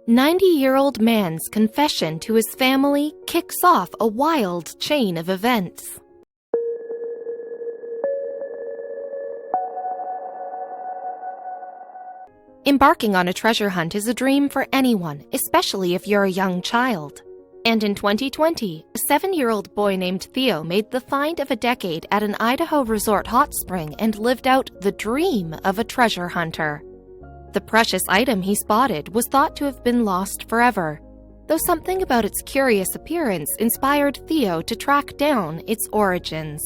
90-year-old man's confession to his family kicks off a wild chain of events. Embarking on a treasure hunt is a dream for anyone, especially if you're a young child. And in 2020, a 7-year-old boy named Theo made the find of a decade at an Idaho resort hot spring and lived out the dream of a treasure hunter. The precious item he spotted was thought to have been lost forever, though something about its curious appearance inspired Theo to track down its origins.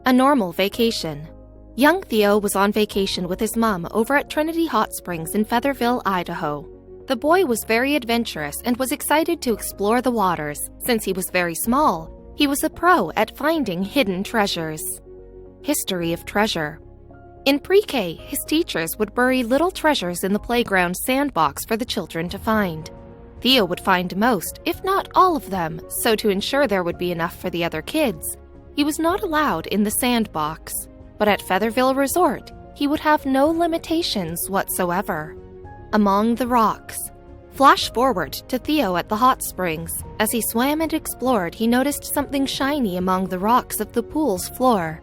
A normal vacation. Young Theo was on vacation with his mom over at Trinity Hot Springs in Featherville, Idaho. The boy was very adventurous and was excited to explore the waters. Since he was very small, he was a pro at finding hidden treasures. History of treasure. In pre-K, his teachers would bury little treasures in the playground sandbox for the children to find. Theo would find most, if not all of them, so to ensure there would be enough for the other kids, he was not allowed in the sandbox. But at Featherville Resort, he would have no limitations whatsoever. Among the rocks. Flash forward to Theo at the hot springs. As he swam and explored, he noticed something shiny among the rocks of the pool's floor.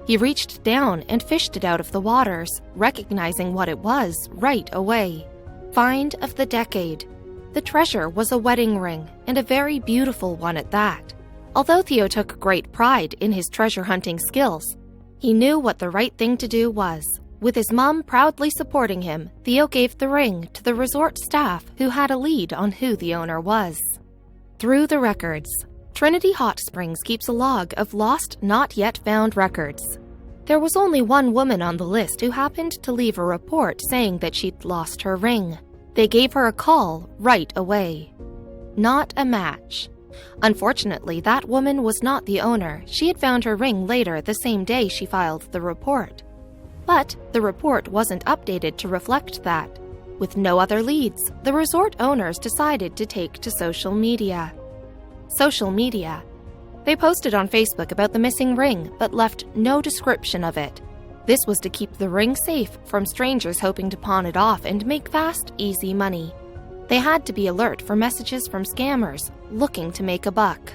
He reached down and fished it out of the waters, recognizing what it was right away. Find of the decade. The treasure was a wedding ring, and a very beautiful one at that. Although Theo took great pride in his treasure hunting skills, he knew what the right thing to do was. With his mom proudly supporting him, Theo gave the ring to the resort staff who had a lead on who the owner was. Through the records. Trinity Hot Springs keeps a log of lost, not yet found records. There was only one woman on the list who happened to leave a report saying that she'd lost her ring. They gave her a call right away. Not a match. Unfortunately, that woman was not the owner. She had found her ring later the same day she filed the report. But the report wasn't updated to reflect that. With no other leads, the resort owners decided to take to social media. Social media. They posted on Facebook about the missing ring, but left no description of it. This was to keep the ring safe from strangers hoping to pawn it off and make fast, easy money. They had to be alert for messages from scammers looking to make a buck.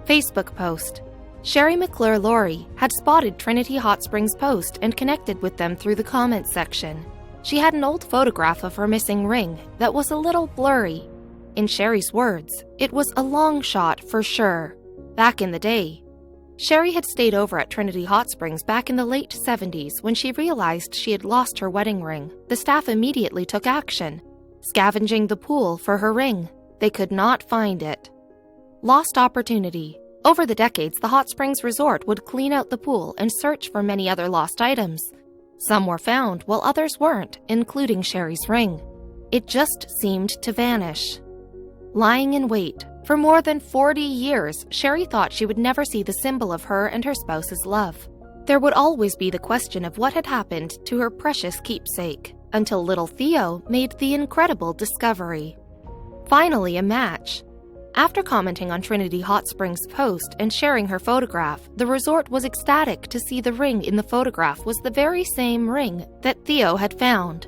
Facebook post. Sherry McClure-Laurie had spotted Trinity Hot Springs post and connected with them through the comments section. She had an old photograph of her missing ring that was a little blurry. In Sherry's words, it was a long shot for sure. Back in the day, Sherry had stayed over at Trinity Hot Springs back in the late 70s when she realized she had lost her wedding ring. The staff immediately took action, scavenging the pool for her ring. They could not find it. Lost opportunity. Over the decades, the Hot Springs Resort would clean out the pool and search for many other lost items. Some were found, while others weren't, including Sherry's ring. It just seemed to vanish. Lying in wait. For more than 40 years, Sherry thought she would never see the symbol of her and her spouse's love. There would always be the question of what had happened to her precious keepsake, until little Theo made the incredible discovery. Finally, a match. After commenting on Trinity Hot Springs' post and sharing her photograph, the resort was ecstatic to see the ring in the photograph was the very same ring that Theo had found.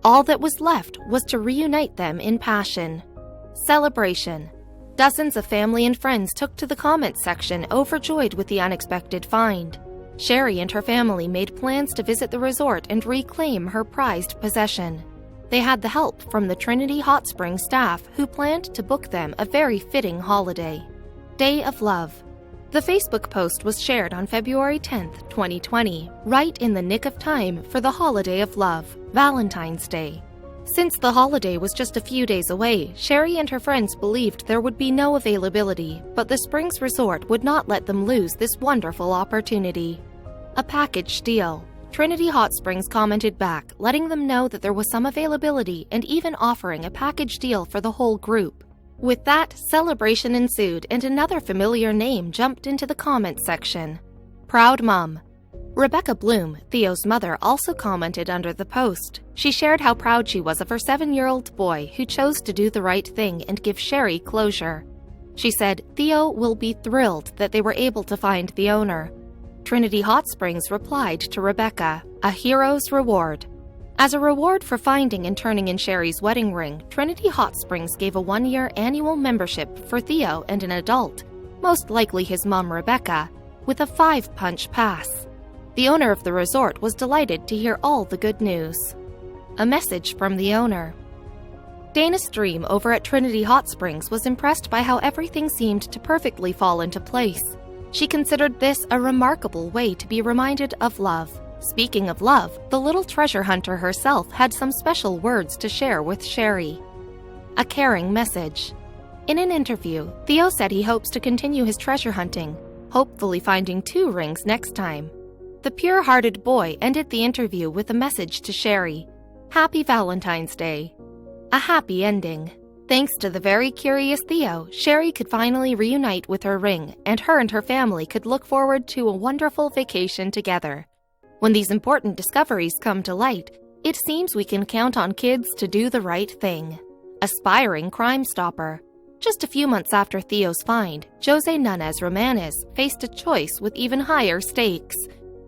All that was left was to reunite them in passion. Celebration. Dozens of family and friends took to the comments section, overjoyed with the unexpected find. Sherry and her family made plans to visit the resort and reclaim her prized possession. They had the help from the Trinity Hot Springs staff, who planned to book them a very fitting holiday. Day of Love. The Facebook post was shared on February 10, 2020, right in the nick of time for the holiday of love, Valentine's Day. Since the holiday was just a few days away, Sherry and her friends believed there would be no availability, but the Springs Resort would not let them lose this wonderful opportunity. A package deal. Trinity Hot Springs commented back, letting them know that there was some availability and even offering a package deal for the whole group. With that, celebration ensued and another familiar name jumped into the comments section. Proud Mom. Rebecca Bloom, Theo's mother, also commented under the post. She shared how proud she was of her 7-year-old boy who chose to do the right thing and give Sherry closure. She said Theo will be thrilled that they were able to find the owner. Trinity Hot Springs replied to Rebecca, "A hero's reward." As a reward for finding and turning in Sherry's wedding ring, Trinity Hot Springs gave a 1-year annual membership for Theo and an adult, most likely his mom Rebecca, with a 5-punch pass. The owner of the resort was delighted to hear all the good news. A message from the owner. Dana Stream over at Trinity Hot Springs was impressed by how everything seemed to perfectly fall into place. She considered this a remarkable way to be reminded of love. Speaking of love, the little treasure hunter herself had some special words to share with Sherry. A caring message. In an interview, Theo said he hopes to continue his treasure hunting, hopefully finding 2 rings next time. The pure-hearted boy ended the interview with a message to Sherry. Happy Valentine's Day. A happy ending. Thanks to the very curious Theo, Sherry could finally reunite with her ring, and her family could look forward to a wonderful vacation together. When these important discoveries come to light, it seems we can count on kids to do the right thing. Aspiring Crime Stopper. Just a few months after Theo's find, Jose Nunez Romanes faced a choice with even higher stakes.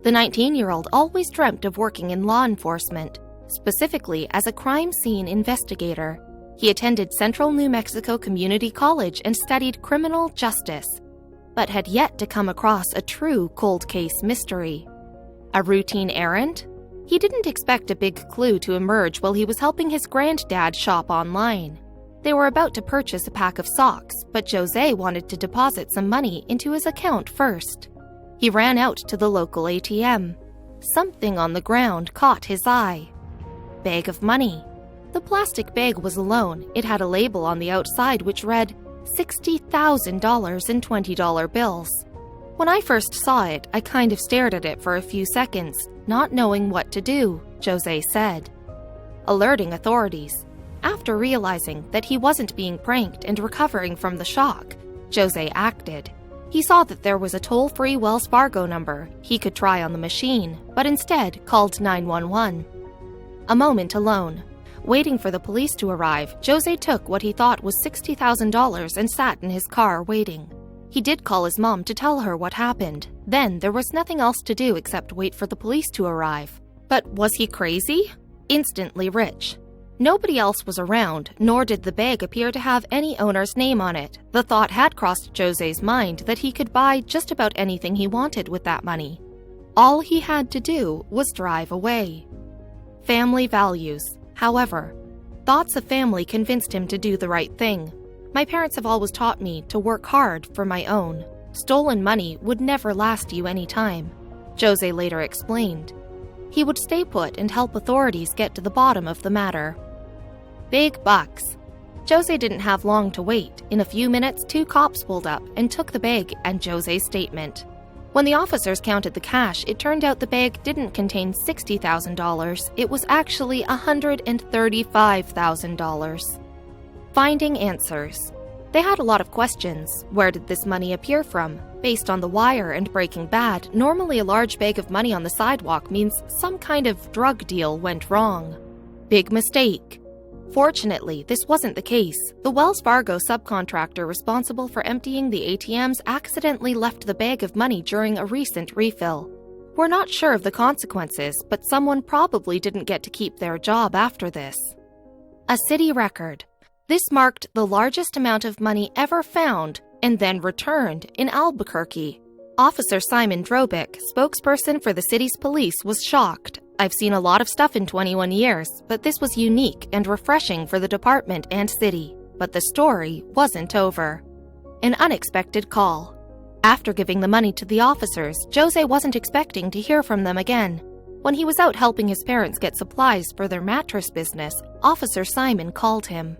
The 19-year-old always dreamt of working in law enforcement, specifically as a crime scene investigator. He attended Central New Mexico Community College and studied criminal justice, but had yet to come across a true cold case mystery. A routine errand? He didn't expect a big clue to emerge while he was helping his granddad shop online. They were about to purchase a pack of socks, but Jose wanted to deposit some money into his account first. He ran out to the local ATM. Something on the ground caught his eye. Bag of money. The plastic bag was alone. It had a label on the outside which read $60,000 in $20 bills. When I first saw it, I kind of stared at it for a few seconds, not knowing what to do, Jose said. Alerting authorities. After realizing that he wasn't being pranked and recovering from the shock, Jose acted. He saw that there was a toll-free Wells Fargo number he could try on the machine, but instead called 911. A moment alone. Waiting for the police to arrive, Jose took what he thought was $60,000 and sat in his car waiting. He did call his mom to tell her what happened. Then there was nothing else to do except wait for the police to arrive. But was he crazy? Instantly rich. Nobody else was around, nor did the bag appear to have any owner's name on it. The thought had crossed Jose's mind that he could buy just about anything he wanted with that money. All he had to do was drive away. Family values. However, thoughts of family convinced him to do the right thing. My parents have always taught me to work hard for my own. Stolen money would never last you any time, Jose later explained. He would stay put and help authorities get to the bottom of the matter. Big bucks. Jose didn't have long to wait. In a few minutes, 2 cops pulled up and took the bag and Jose's statement. When the officers counted the cash, it turned out the bag didn't contain $60,000. It was actually $135,000. Finding answers. They had a lot of questions. Where did this money appear from? Based on The Wire and Breaking Bad, normally a large bag of money on the sidewalk means some kind of drug deal went wrong. Big mistake. Fortunately, this wasn't the case. The Wells Fargo subcontractor responsible for emptying the ATMs accidentally left the bag of money during a recent refill. We're not sure of the consequences, but someone probably didn't get to keep their job after this. A city record. This marked the largest amount of money ever found and then returned in Albuquerque. Officer Simon Drobick, spokesperson for the city's police, was shocked. I've seen a lot of stuff in 21 years, but this was unique and refreshing for the department and city. But the story wasn't over. An unexpected call. After giving the money to the officers, Jose wasn't expecting to hear from them again. When he was out helping his parents get supplies for their mattress business, Officer Simon called him.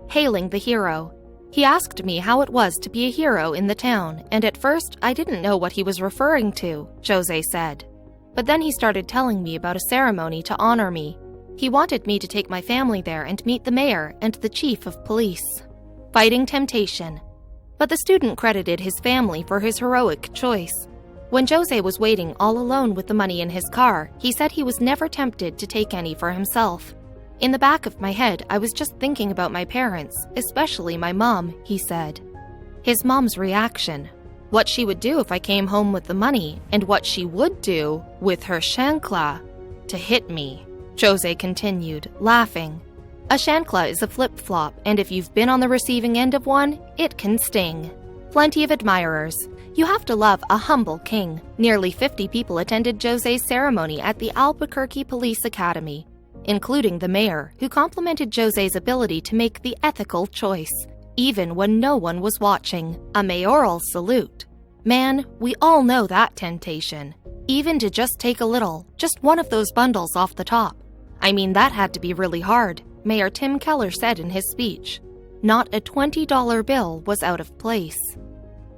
Hailing the hero. He asked me how it was to be a hero in the town, and at first I didn't know what he was referring to, Jose said. But then he started telling me about a ceremony to honor me. He wanted me to take my family there and meet the mayor and the chief of police. Fighting temptation. But the student credited his family for his heroic choice. When Jose was waiting all alone with the money in his car, he said he was never tempted to take any for himself. In the back of my head, I was just thinking about my parents, especially my mom, he said. His mom's reaction. What she would do if I came home with the money, and what she would do with her chancla to hit me. Jose continued, laughing. A chancla is a flip-flop, and if you've been on the receiving end of one, it can sting. Plenty of admirers. You have to love a humble king. Nearly 50 people attended Jose's ceremony at the Albuquerque Police Academy, including the mayor, who complimented Jose's ability to make the ethical choice, even when no one was watching. A mayoral salute. Man, we all know that temptation. Even to just take a little, just one of those bundles off the top. I mean, that had to be really hard, Mayor Tim Keller said in his speech. Not a $20 bill was out of place.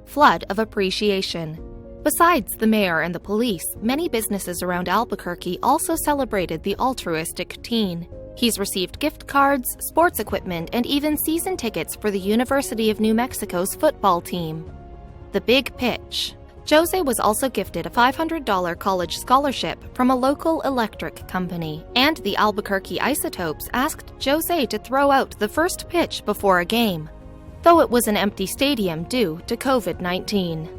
Flood of appreciation. Besides the mayor and the police, many businesses around Albuquerque also celebrated the altruistic teen. He's received gift cards, sports equipment, and even season tickets for the University of New Mexico's football team. The big pitch. Jose was also gifted a $500 college scholarship from a local electric company, and the Albuquerque Isotopes asked Jose to throw out the first pitch before a game, though it was an empty stadium due to COVID-19.